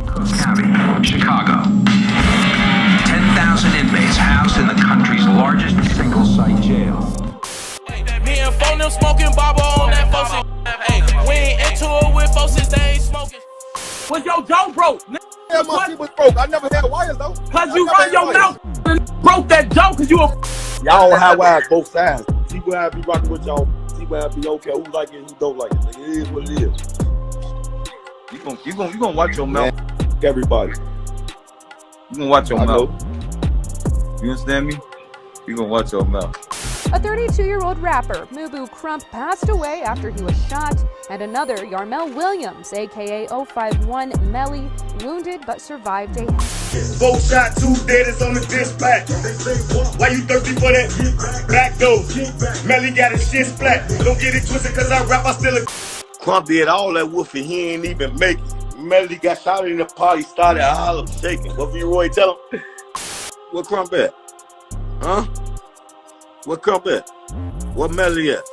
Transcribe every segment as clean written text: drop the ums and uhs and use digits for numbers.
Cook County, Chicago. 10,000 inmates housed in the country's largest single-site jail. Me and phone them smoking Baba on that folks. Hey, we ain't into it with folks since they ain't smoking. Was your jaw broke? Yeah, my shit was broke. I never had wires though. Cause you run your mouth and broke that jaw cause you a Y'all don't have wires both sides. See where I be rocking with y'all. See where I be okay. Who like it, who don't like it. It is what it is. You gonna watch your mouth. Man, everybody. You gonna watch your I mouth. know. You understand me? You gonna watch your mouth. A 32-year-old rapper, Mubu Crump, passed away after he was shot, and another, Yarmel Williams, aka 051 Melly, wounded but survived a Both shot, 2 dead, it's on the dispatch. Why you thirsty for that back door? Melly got his shit splat. Don't get it twisted cause I rap, I still a Crump did all that woofing, he ain't even make it. Melly got shot in the party, started hollering, shaking. What you Roy tell him? What Crump at? Huh? What Crump at? What Melly at?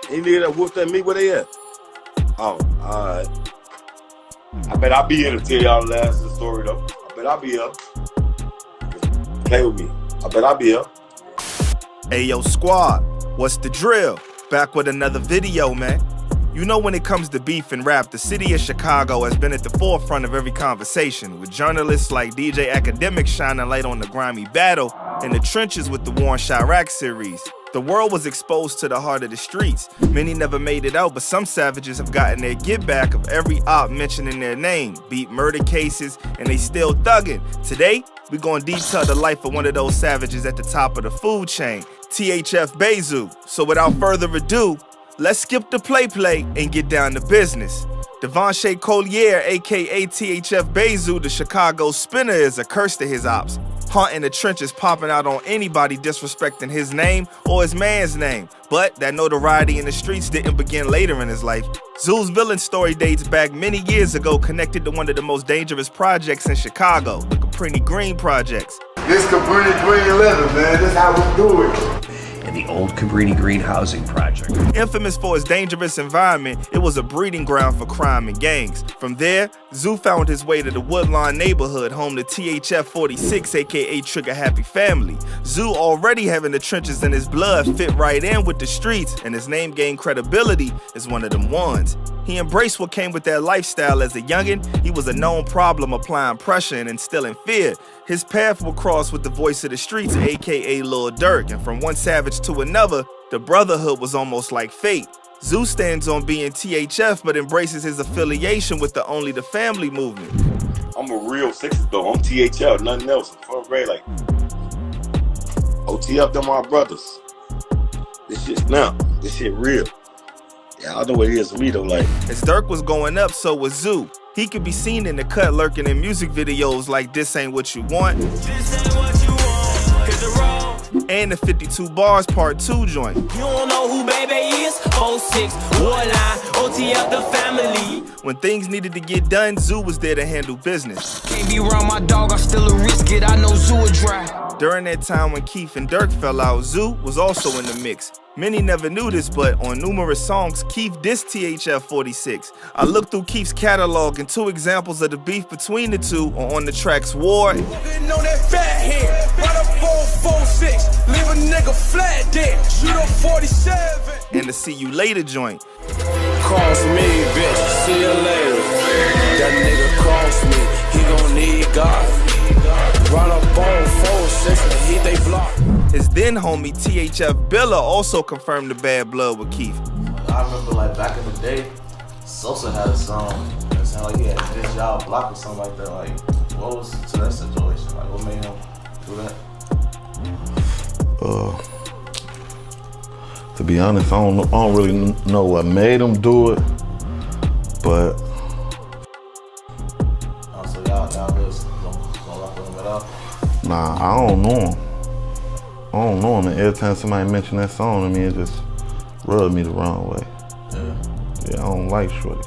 He need that whooped at me, where they at? Oh, alright. I bet I'll be here to tell y'all the last of the story though. I bet I'll be here. Play with me. I bet I'll be here. Ayo squad, what's the drill? Back with another video, man. You know, when it comes to beef and rap, the city of Chicago has been at the forefront of every conversation, with journalists like DJ Academic shining light on the grimy battle in the trenches with the War in Chirac series. The world was exposed to the heart of the streets. Many never made it out, but some savages have gotten their get back of every op mentioning their name, beat murder cases, and they still thugging. Today, we're gonna detail the life of one of those savages at the top of the food chain, THF BayZoo. So without further ado, let's skip the play and get down to business. Devonshea Collier, aka THF BayZoo, the Chicago spinner, is a curse to his ops. Haunting the trenches, popping out on anybody disrespecting his name or his man's name. But that notoriety in the streets didn't begin later in his life. Zoo's villain story dates back many years ago, connected to one of the most dangerous projects in Chicago, the Cabrini Green Projects. This Cabrini Green leather, man. This how we do it. In the old Cabrini Green housing project. Infamous for its dangerous environment, it was a breeding ground for crime and gangs. From there, Zoo found his way to the Woodlawn neighborhood, home to THF 46, aka Trigger Happy Family. Zoo, already having the trenches in his blood, fit right in with the streets, and his name gained credibility as one of them ones. He embraced what came with that lifestyle as a youngin'. He was a known problem, applying pressure and instilling fear. His path would cross with the voice of the streets, aka Lil Durk, and from one savage to another, the brotherhood was almost like fate. Zoo stands on being THF, but embraces his affiliation with the Only the Family movement. I'm a real 60s though. I'm THL, nothing else. I'm front grade like OTF, them my brothers. This shit's now. This shit real. Yeah, I know what it is to me though, like. As Durk was going up, so was Zoo. He could be seen in the cut lurking in music videos like This Ain't What You Want, This ain't what you want. Hit the road. and the 52 Bars Part 2 joint. You don't know who baby is? 06, Warline, OTF the family. When things needed to get done, Zoo was there to handle business. Can't be around my dog, I still a risk it. I know Zoo a dry. During that time when Keef and Durk fell out, Zoo was also in the mix. Many never knew this, but on numerous songs, Keef dissed THF 46. I looked through Keef's catalog, and 2 examples of the beef between the two are on the tracks War Walking on that fat head, right up on 46, leave a nigga flat dead, shoot up 47. and the See You Later joint. Cross me, bitch, see you later. That nigga cross me, he gon' need God. Run up on 46 and hit they block. His then homie THF Billa also confirmed the bad blood with Keef. I remember like back in the day, Sosa had a song that sounded like he had this job block or something like that. Like, what was to that situation? Like, what made him do that? To be honest, I don't really know what made him do it, but. Oh, so y'all just don't rock with him at all? Nah, I don't know him. I don't know him, and every time somebody mention that song to me, it just rubbed me the wrong way. Yeah, I don't like Shorty.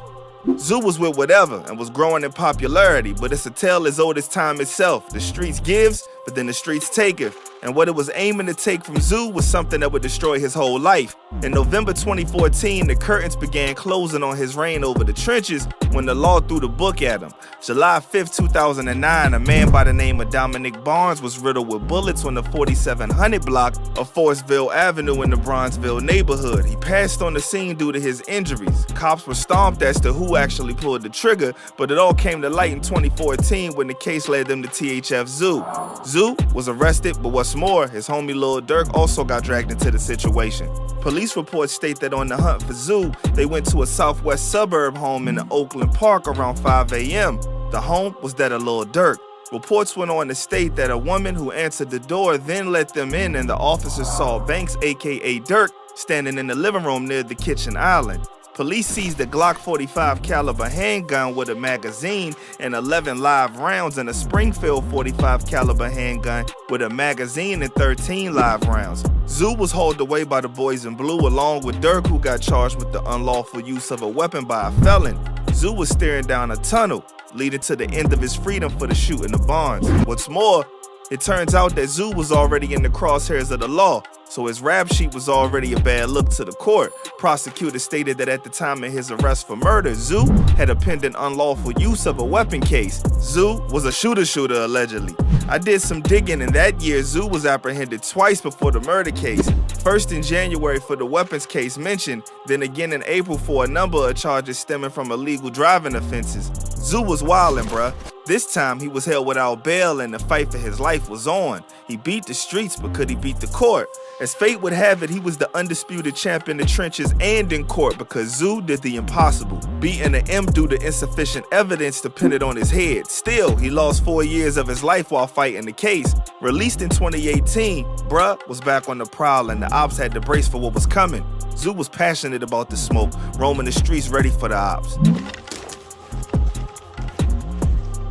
Zoo was with whatever and was growing in popularity, but it's a tale as old as time itself. The streets gives, but then the streets taketh. And what it was aiming to take from Zoo was something that would destroy his whole life. In November 2014, the curtains began closing on his reign over the trenches when the law threw the book at him. July 5th, 2009, a man by the name of Dominic Barnes was riddled with bullets on the 4700 block of Forestville Avenue in the Bronzeville neighborhood. He passed on the scene due to his injuries. Cops were stomped as to who actually pulled the trigger, but it all came to light in 2014 when the case led them to THF Zoo. Zoo was arrested, but what's more, his homie Lil Durk also got dragged into the situation. Police reports state that on the hunt for Zoo, they went to a southwest suburb home in the Oakland Park around 5 a.m. The home was that of Lil Durk. Reports went on to state that a woman who answered the door then let them in, and the officers saw Banks, aka Durk, standing in the living room near the kitchen island. Police seized a Glock 45 caliber handgun with a magazine and 11 live rounds, and a Springfield 45 caliber handgun with a magazine and 13 live rounds. Zoo was hauled away by the boys in blue along with Durk, who got charged with the unlawful use of a weapon by a felon. Zoo was staring down a tunnel leading to the end of his freedom for the shooting of Barnes. What's more, it turns out that Zoo was already in the crosshairs of the law, so his rap sheet was already a bad look to the court. Prosecutors stated that at the time of his arrest for murder, Zoo had a pending unlawful use of a weapon case. Zoo was a shooter allegedly. I did some digging, and that year Zoo was apprehended twice before the murder case. First in January for the weapons case mentioned, then again in April for a number of charges stemming from illegal driving offenses. Zoo was wildin', bruh. This time he was held without bail and the fight for his life was on. He beat the streets, but could he beat the court? As fate would have it, he was the undisputed champ in the trenches and in court because Zoo did the impossible. Beating an M due to insufficient evidence depended on his head. Still, he lost 4 years of his life while fighting the case. Released in 2018, bruh was back on the prowl and the ops had to brace for what was coming. Zoo was passionate about the smoke, roaming the streets ready for the ops.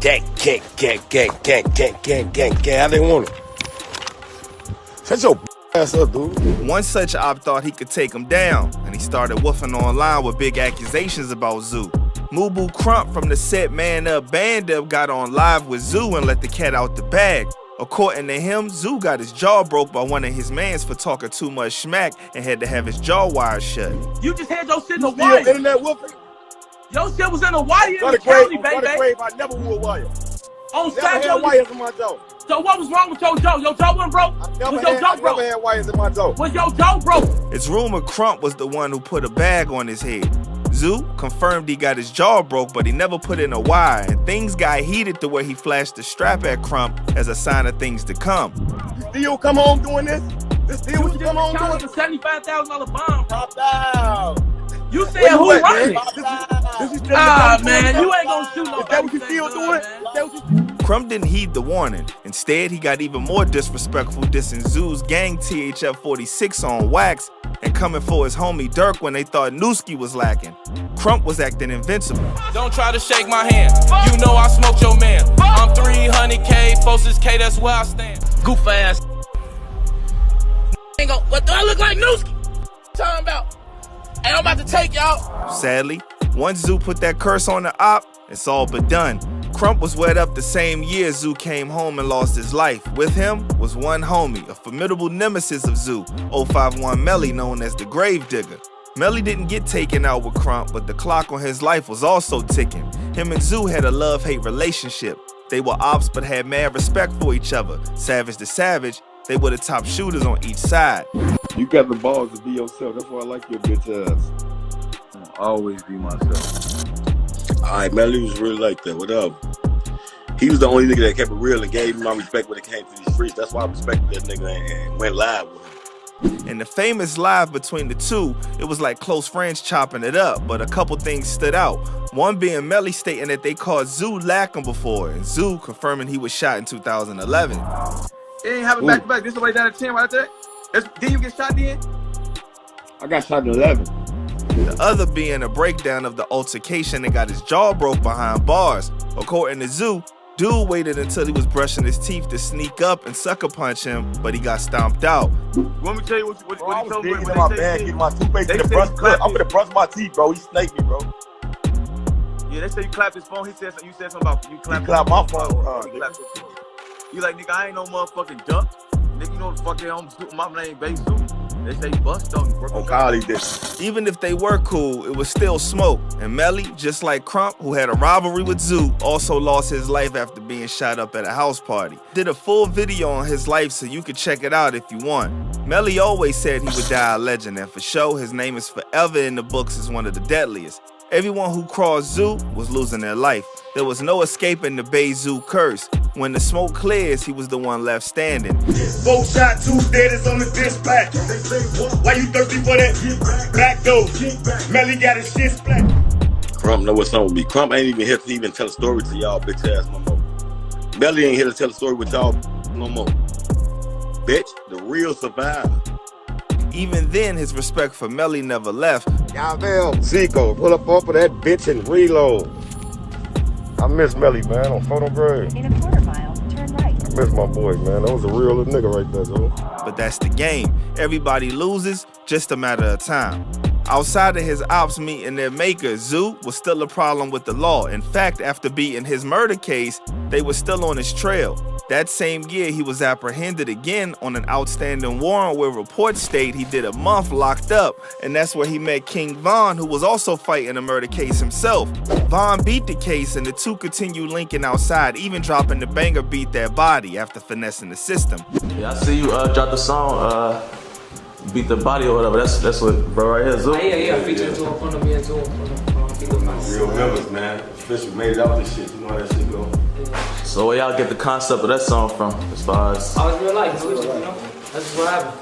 Gang. How they want it? Shut your ass up, dude. One such op thought he could take him down, and he started woofing online with big accusations about Zoo. Mubu Crump from the set Man Up Band Up got on live with Zoo and let the cat out the bag. According to him, Zoo got his jaw broke by one of his mans for talking too much smack and had to have his jaw wired shut. You just had your shit in the wire. Internet whooping? Your shit was in the wire in the county, baby. I never wore wire. On Never Saturday, had wires in my jaw. So what was wrong with your jaw? Your jaw wasn't broke? Was your jaw broke? I never had wires in my jaw. Was your jaw broke? It's rumored Crump was the one who put a bag on his head. Zoo confirmed he got his jaw broke, but he never put in a wire, and things got heated to where he flashed the strap at Crump as a sign of things to come. You still come home doing this? This still what you come home doing? This $75,000 bond. Pop down. You said who running it? Man, you ain't gonna shoot no. Is that what you still doing? Crump didn't heed the warning. Instead, he got even more disrespectful, dissing Zoo's gang THF 46 on wax and coming for his homie Durk when they thought Newski was lacking. Crump was acting invincible. Don't try to shake my hand. You know I smoked your man. I'm 300K, Fosis K, that's where I stand. Goof ass. What do I look like, Newski? Talking about. Hey, I'm about to take y'all. Sadly, once Zoo put that curse on the op, it's all but done. Crump was wed up the same year Zoo came home and lost his life. With him was one homie, a formidable nemesis of Zoo, 051 Melly, known as the Grave Digger. Melly didn't get taken out with Crump, but the clock on his life was also ticking. Him and Zoo had a love-hate relationship. They were ops but had mad respect for each other. Savage to savage, they were the top shooters on each side. You got the balls to be yourself. That's why I like your bitch ass. I'll always be myself. Alright, Melly was really like that. Whatever. He was the only nigga that kept it real and gave me my respect when it came to these streets. That's why I respected that nigga and went live with him. In the famous live between the two, it was like close friends chopping it up, but a couple things stood out. One being Melly stating that they called Zoo lacking before, and Zoo confirming he was shot in 2011. They ain't have it back to back. This is somebody down at 10 right there. Did you get shot then? I got shot in 11. The other being a breakdown of the altercation that got his jaw broke behind bars. According to Zoo, dude waited until he was brushing his teeth to sneak up and sucker punch him, but he got stomped out. Want me to tell you what he told me? I was digging in my bag, getting my toothpaste in the brush clip. I'm gonna brush my teeth, bro. He snaked me, bro. Yeah, they say you clapped his phone. You said something about you clapped my phone. You like, nigga, I ain't no motherfucking duck. Nigga, you know what the fuck they on my name BayZoo. They say bust on you. On Kyle, this. Even if they were cool, it was still smoke. And Melly, just like Crump, who had a rivalry with Zoo, also lost his life after being shot up at a house party. Did a full video on his life so you could check it out if you want. Melly always said he would die a legend, and for sure, his name is forever in the books as one of the deadliest. Everyone who crossed Zoo was losing their life. There was no escaping the BayZoo curse. When the smoke clears, he was the one left standing. 4 shot, 2 dead is on the dispatch. Why you thirsty for that? Back door. Melly got his shit splat. Crump know what's on with me. Crump ain't even here to even tell a story to y'all bitch ass no more. Melly ain't here to tell a story with y'all no more. Bitch, the real survivor. Even then, his respect for Melly never left. Y'all Zico, pull up off of that bitch and reload. I miss Melly, man, on photo grade. In a quarter mile, turn right. I miss my boy, man. That was a real little nigga right there, though. But that's the game. Everybody loses, just a matter of time. Outside of his ops meeting their maker, Zoo was still a problem with the law. In fact, after beating his murder case, they were still on his trail. That same year, he was apprehended again on an outstanding warrant where reports state he did a month locked up. And that's where he met King Von, who was also fighting a murder case himself. Von beat the case and the two continued linking outside, even dropping the banger Beat That Body after finessing the system. Yeah, I see you drop the song, Beat the Body or whatever. That's what bro right here, Zoo. Yeah, featuring Zoo on me and Zoo Real members, man. Official made it out this shit. You know how that shit go. So where y'all get the concept of that song from, as far as? I was real life, you know? That's just what happened.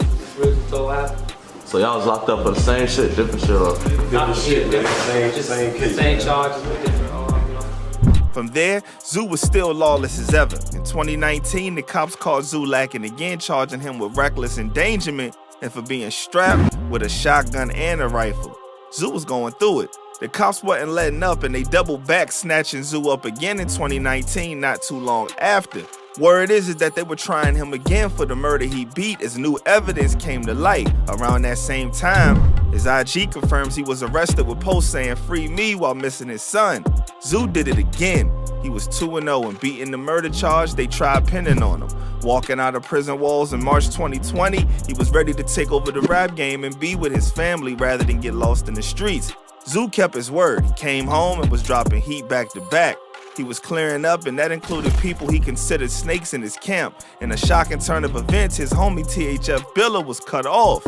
It's really what happened. So y'all was locked up for the same shit, different shit, or? Different shit, man. Same case. Same charges with different, From there, Zoo was still lawless as ever. In 2019, the cops caught Zoo lacking again, charging him with reckless endangerment and for being strapped with a shotgun and a rifle. Zoo was going through it. The cops wasn't letting up and they doubled back, snatching Zoo up again in 2019, not too long after. Word is that they were trying him again for the murder he beat as new evidence came to light. Around that same time, his IG confirms he was arrested with posts saying "free me" while missing his son. Zoo did it again. He was 2-0 and beating the murder charge they tried pinning on him. Walking out of prison walls in March 2020, he was ready to take over the rap game and be with his family rather than get lost in the streets. Zoo kept his word. He came home and was dropping heat back to back. He was clearing up, and that included people he considered snakes in his camp. In a shocking turn of events, his homie THF Billa was cut off.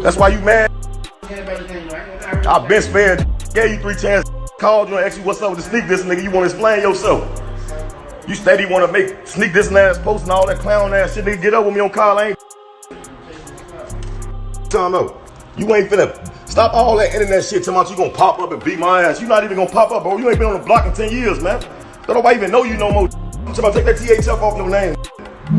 That's why you mad? I've been spared. Gave you 3 chances. Called you and asked you what's up with the sneak this nigga. You want to explain yourself. You steady want to make sneak this ass post and all that clown ass shit. Nigga, get up with me on call. I ain't. Time out. You ain't finna stop all that internet shit. Talking about you gonna pop up and beat my ass. You not even gonna pop up, bro. You ain't been on the block in 10 years, man. Don't nobody even know you no more. I'm about to take that THF off your name.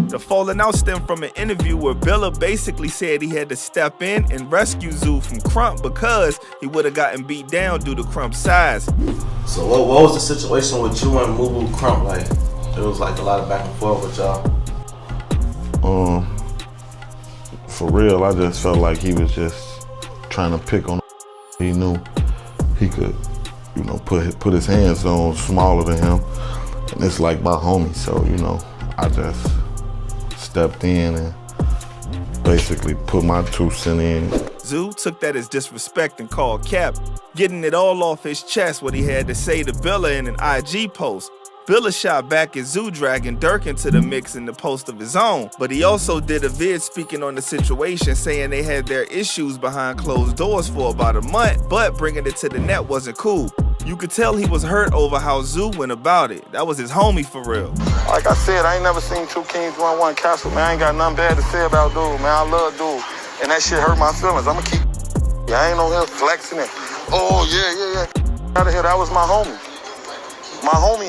The falling out stemmed from an interview where Billa basically said he had to step in and rescue Zoo from Crump because he would have gotten beat down due to Crump's size. So what was the situation with you and Mubu Crump like? It was like a lot of back and forth with y'all. For real, I just felt like he was just trying to pick on. He knew he could, you know, put his hands on smaller than him, and it's like my homie. So you know, I just stepped in and basically put my 2 cents in. Zoo took that as disrespect and called cap, getting it all off his chest what he had to say to Billa in an IG post. Billa shot back at Zoo, dragging Dirk into the mix in the post of his own, but he also did a vid speaking on the situation, saying they had their issues behind closed doors for about a month, but bringing it to the net wasn't cool. You could tell he was hurt over how Zoo went about it. That was his homie for real. Like I said, I ain't never seen 2 Kings 1-1 Castle, man. I ain't got nothing bad to say about dude, man. I love dude, and that shit hurt my feelings. I'ma keep. Yeah, I ain't on here flexing it. Oh yeah. Out of here, that was my homie. My homie.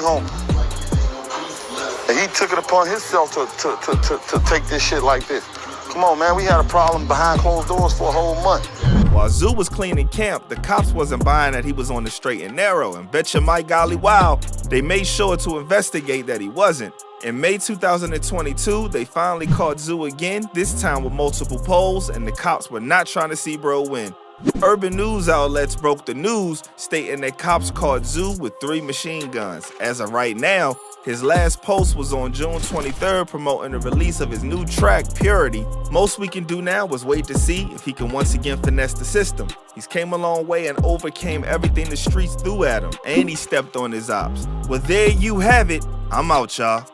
And he took it upon himself to take this shit like this. Come on, man, we had a problem behind closed doors for a whole month. While Zoo was cleaning camp, the cops wasn't buying that he was on the straight and narrow, and betcha my golly wow, they made sure to investigate that he wasn't. In May 2022, they finally caught Zoo again, this time with multiple polls, and the cops were not trying to see bro win. Urban news outlets broke the news, stating that cops caught Zoo with 3 machine guns. As of right now, His last post was on June 23rd promoting the release of his new track, Purity. Most we can do now is wait to see if he can once again finesse the system. He's came a long way and overcame everything the streets threw at him, and he stepped on his ops. Well, there you have it. I'm out, y'all.